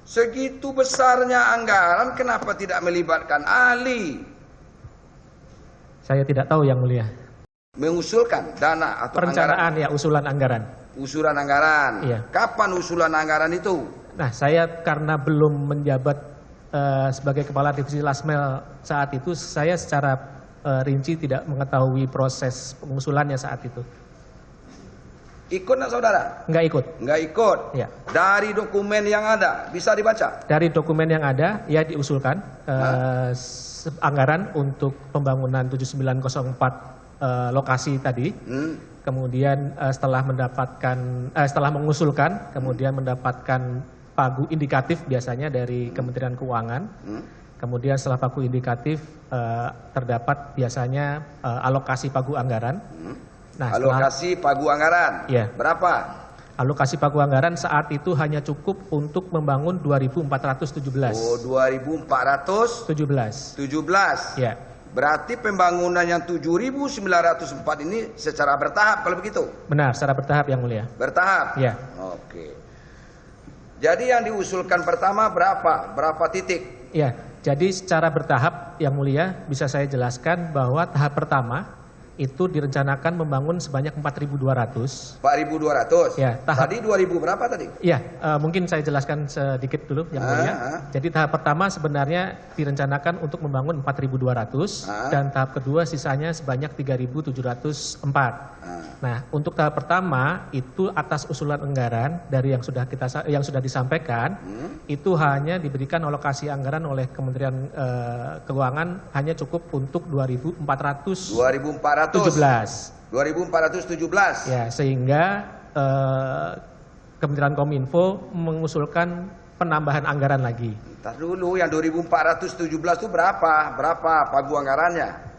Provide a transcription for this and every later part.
Segitu besarnya anggaran, kenapa tidak melibatkan ahli? Saya tidak tahu Yang Mulia. Mengusulkan dana atau Perencanaan anggaran? ya, usulan anggaran. Usulan anggaran. Iya. Kapan usulan anggaran itu? Nah, saya karena belum menjabat sebagai Kepala Divisi Lasmel saat itu, saya secara rinci tidak mengetahui proses pengusulannya saat itu. Ikut nggak saudara? Nggak ikut. Nggak ikut. Ya. Dari dokumen yang ada bisa dibaca. Dari dokumen yang ada, ya diusulkan anggaran untuk pembangunan 7904 lokasi tadi. Kemudian setelah mengusulkan, kemudian mendapatkan pagu indikatif biasanya dari Kementerian Keuangan. Kemudian setelah pagu indikatif terdapat biasanya alokasi pagu anggaran. Nah, alokasi pagu anggaran. Ya. Berapa? Alokasi pagu anggaran saat itu hanya cukup untuk membangun 2417. Oh, 2417. Ya. Berarti pembangunan yang 7904 ini secara bertahap kalau begitu? Benar, secara bertahap Yang Mulia. Bertahap? Ya. Oke. Jadi yang diusulkan pertama berapa? Berapa titik? Ya, jadi secara bertahap Yang Mulia bisa saya jelaskan bahwa tahap pertama itu direncanakan membangun sebanyak 4.200. 4.200? Ya, tadi 2.000 berapa tadi? Ya, mungkin saya jelaskan sedikit dulu Yang Mulia. Jadi tahap pertama sebenarnya direncanakan untuk membangun 4.200 dan tahap kedua sisanya sebanyak 3.704. Nah, untuk tahap pertama itu atas usulan anggaran dari yang sudah disampaikan, itu hanya diberikan alokasi anggaran oleh Kementerian Keuangan hanya cukup untuk 2.417. Ya, sehingga Kementerian Kominfo mengusulkan penambahan anggaran lagi. Ntar dulu, yang 2.417 itu berapa? Berapa pagu anggarannya?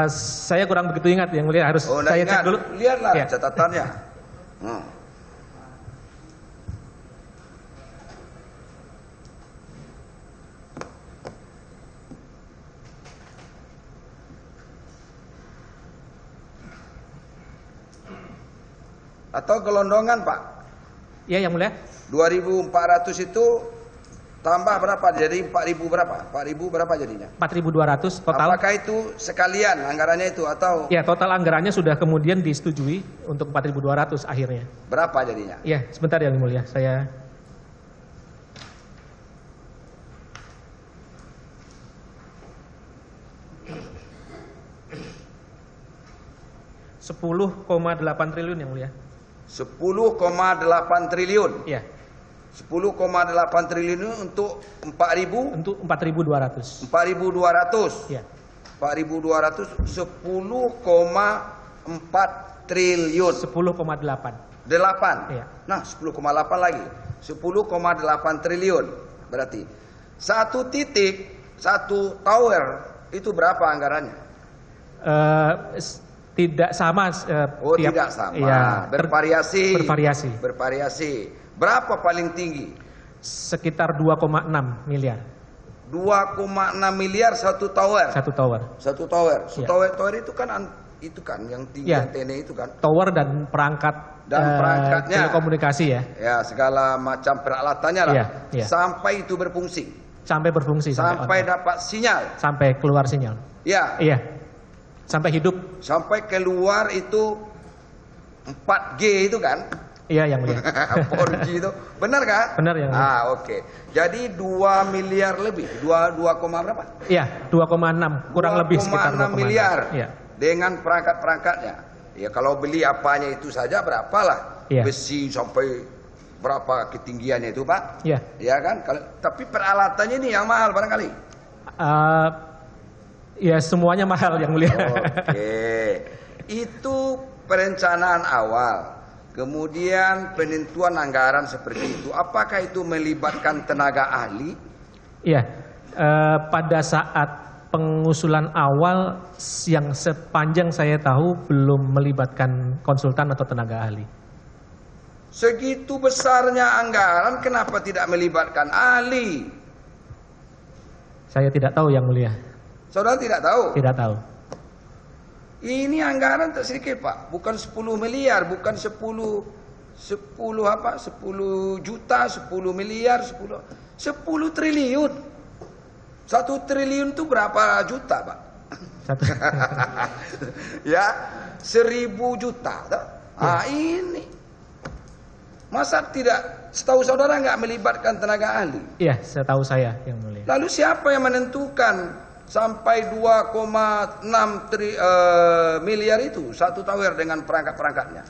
Saya kurang begitu ingat Yang Mulia, harus saya cek dulu. Lihatlah ya. catatannya. Atau gelondongan Pak? Iya Yang Mulia. 2.400 itu tambah berapa? Jadi 4.000 berapa? 4.000 berapa jadinya? 4.200 total. Apakah itu sekalian anggarannya itu atau? Ya, total anggarannya sudah kemudian disetujui untuk 4.200 akhirnya. Berapa jadinya? Ya, sebentar Yang Mulia, saya 10,8 triliun Yang Mulia. 10,8 triliun. Iya. 10,8 triliun itu untuk 4.000? Untuk 4.200. 4.200. Iya. 4.200 10,4 triliun. 10,8. 8. Iya. Nah, 10,8 lagi. 10,8 triliun. Berarti satu titik, satu tower itu berapa anggarannya? Tidak sama. Tidak sama. Ya, bervariasi. Bervariasi. Berapa paling tinggi? Sekitar 2,6 miliar. 2,6 miliar satu tower. Satu tower. Satu tower. Ya. Tower itu kan yang tinggi ya. antena itu kan. Tower dan perangkat perangkatnya. telekomunikasi ya. Ya, segala macam peralatannya lah. Ya. Ya. Sampai itu berfungsi. Sampai berfungsi. Sampai dapat sinyal. Sampai keluar sinyal. Ya. Iya. Sampai hidup. Sampai keluar itu 4G itu kan. Iya Yang Mulia. 4G itu. Benar kan? Benar Yang Mulia. Oke. Jadi 2 miliar lebih. 2, berapa? Iya, 2,6 kurang lebih sekitar 2,6 miliar. Iya. Dengan perangkat-perangkatnya. Ya kalau beli apanya itu saja berapalah. Iya. Besi sampai berapa ketinggiannya itu, Pak? Iya. Ya kan? Tapi peralatannya ini yang mahal barangkali. Ya semuanya mahal Yang Mulia. Oke. Itu perencanaan awal. Kemudian penentuan anggaran seperti itu. Apakah itu melibatkan tenaga ahli? Iya. Pada saat pengusulan awal yang sepanjang saya tahu belum melibatkan konsultan atau tenaga ahli. Segitu besarnya anggaran, kenapa tidak melibatkan ahli? Saya tidak tahu Yang Mulia. Saudara tidak tahu? Tidak tahu. Ini anggaran tak sedikit Pak, bukan 10 miliar, bukan 10 10 juta, 10 miliar, 10 triliun. 1 triliun itu berapa juta, Pak? Ya, 1000 juta. Ini. Masa tidak, setahu saudara nggak melibatkan tenaga ahli? Iya, setahu saya yang mulia. Lalu siapa yang menentukan sampai 2,6 miliar itu satu tower dengan perangkat-perangkatnya?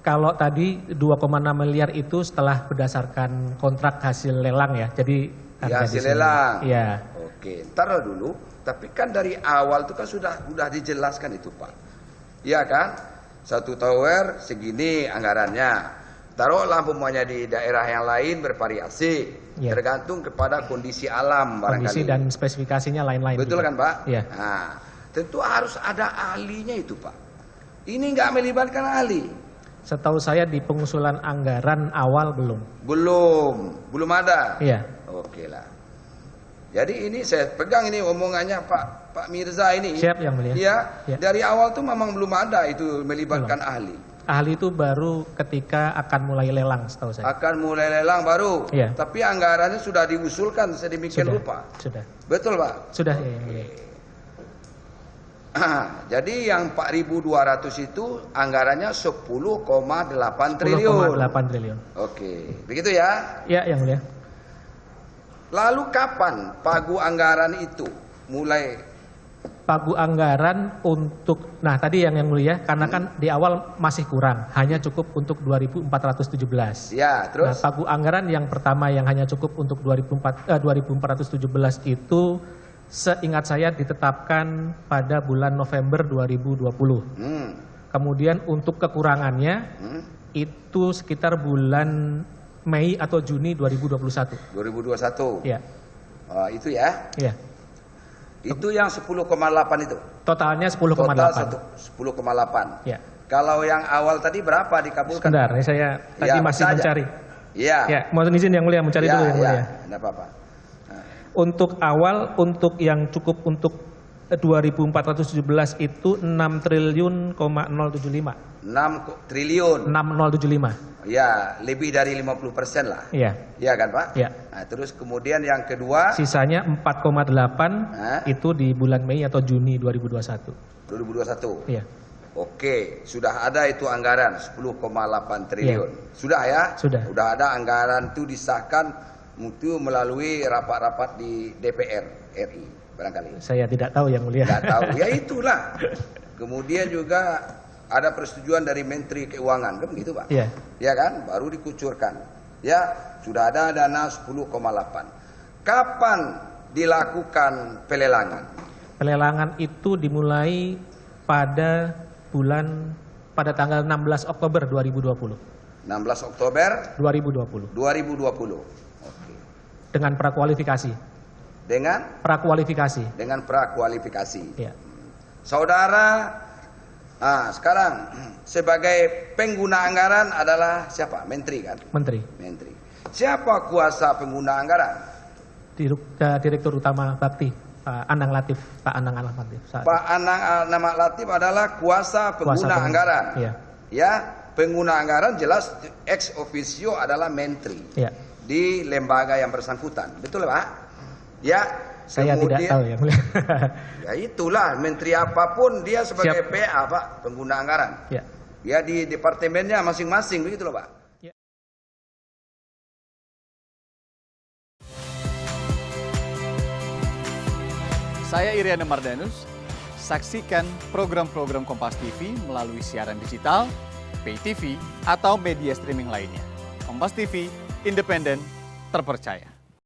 Kalau tadi 2,6 miliar itu setelah berdasarkan kontrak hasil lelang ya. Jadi ya, hasil lelang. Iya. Oke, taruh dulu. Tapi kan dari awal itu kan sudah dijelaskan itu, Pak. Iya kan? Satu tower segini anggarannya. Taruhlah umpamanya di daerah yang lain bervariasi, ya. Tergantung kepada kondisi alam barangkali. Kondisi dan spesifikasinya lain-lain. Betul juga. Kan, Pak? Iya. Nah, tentu harus ada ahlinya itu, Pak. Ini nggak melibatkan ahli. Setahu saya di pengusulan anggaran awal belum. Belum ada. Iya. Oke lah. Jadi ini saya pegang ini omongannya Pak Mirza ini. Siap yang mulia. Iya. Ya. Dari awal tuh memang belum ada itu melibatkan ahli. Ahli itu baru ketika akan mulai lelang, setahu saya. Akan mulai lelang baru. Iya. Tapi anggarannya sudah diusulkan sedemikian rupa. Sudah. Betul, Pak? Sudah ya. Yang mulia. Jadi yang 4.200 itu anggarannya 10,8 triliun. 10,8 triliun. Oke, begitu ya? Ya, yang mulia. Lalu kapan pagu anggaran itu mulai? Pagu anggaran untuk, nah tadi yang mulia, karena kan di awal masih kurang, hanya cukup untuk 2.417. Ya, terus? Nah, pagu anggaran yang pertama yang hanya cukup untuk 2.417 itu seingat saya ditetapkan pada bulan November 2020. Kemudian untuk kekurangannya itu sekitar bulan Mei atau Juni 2021. 2021. Ya. Itu ya? Iya. Itu yang 10,8 itu. Totalnya 10,8. Total 10,8. Ya. Kalau yang awal tadi berapa dikabulkan? Sebentar, saya tadi masih mencari. Iya. Ya, mohon izin yang mulia mencari dulu yang mulia. Enggak apa-apa. Untuk awal, untuk yang cukup untuk 2.417 itu 6 triliun, 075. 6 triliun. 6075. Ya, lebih dari 50% lah. Iya. Iya kan, Pak? Iya. Nah, terus kemudian yang kedua. Sisanya 4,8 itu di bulan Mei atau Juni 2021. 2021. Iya. Oke, sudah ada itu anggaran 10,8 triliun. Ya. Sudah ya? Sudah. Sudah ada anggaran itu disahkan itu melalui rapat-rapat di DPR RI barangkali. Saya tidak tahu yang mulia. Tidak tahu. Ya itulah. Kemudian juga ada persetujuan dari Menteri Keuangan, kan begitu, Pak? Iya. Ya kan? Baru dikucurkan. Ya, sudah ada dana 10,8. Kapan dilakukan pelelangan? Pelelangan itu dimulai pada tanggal 16 Oktober 2020. 16 Oktober 2020. 2020. Oke. Dengan prakualifikasi. Dengan prakualifikasi. Ya. Saudara, sekarang sebagai pengguna anggaran adalah siapa? Menteri kan? Menteri. Siapa kuasa pengguna anggaran? Direktur Utama Bakti, Pak Anang Latif. Pak Anang Latif adalah kuasa pengguna anggaran. Iya. Ya, pengguna anggaran jelas ex officio adalah menteri. Iya. Di lembaga yang bersangkutan. Betul, Pak? Ya. Saya tidak tahu ya. Ya itulah, menteri apapun dia sebagai PA, Pak, pengguna anggaran. Ya. Ya di departemennya masing-masing, begitu loh, Pak. Ya. Saya Iriana Mardanus. Saksikan program-program Kompas TV melalui siaran digital, pay TV, atau media streaming lainnya. Kompas TV, independen, terpercaya.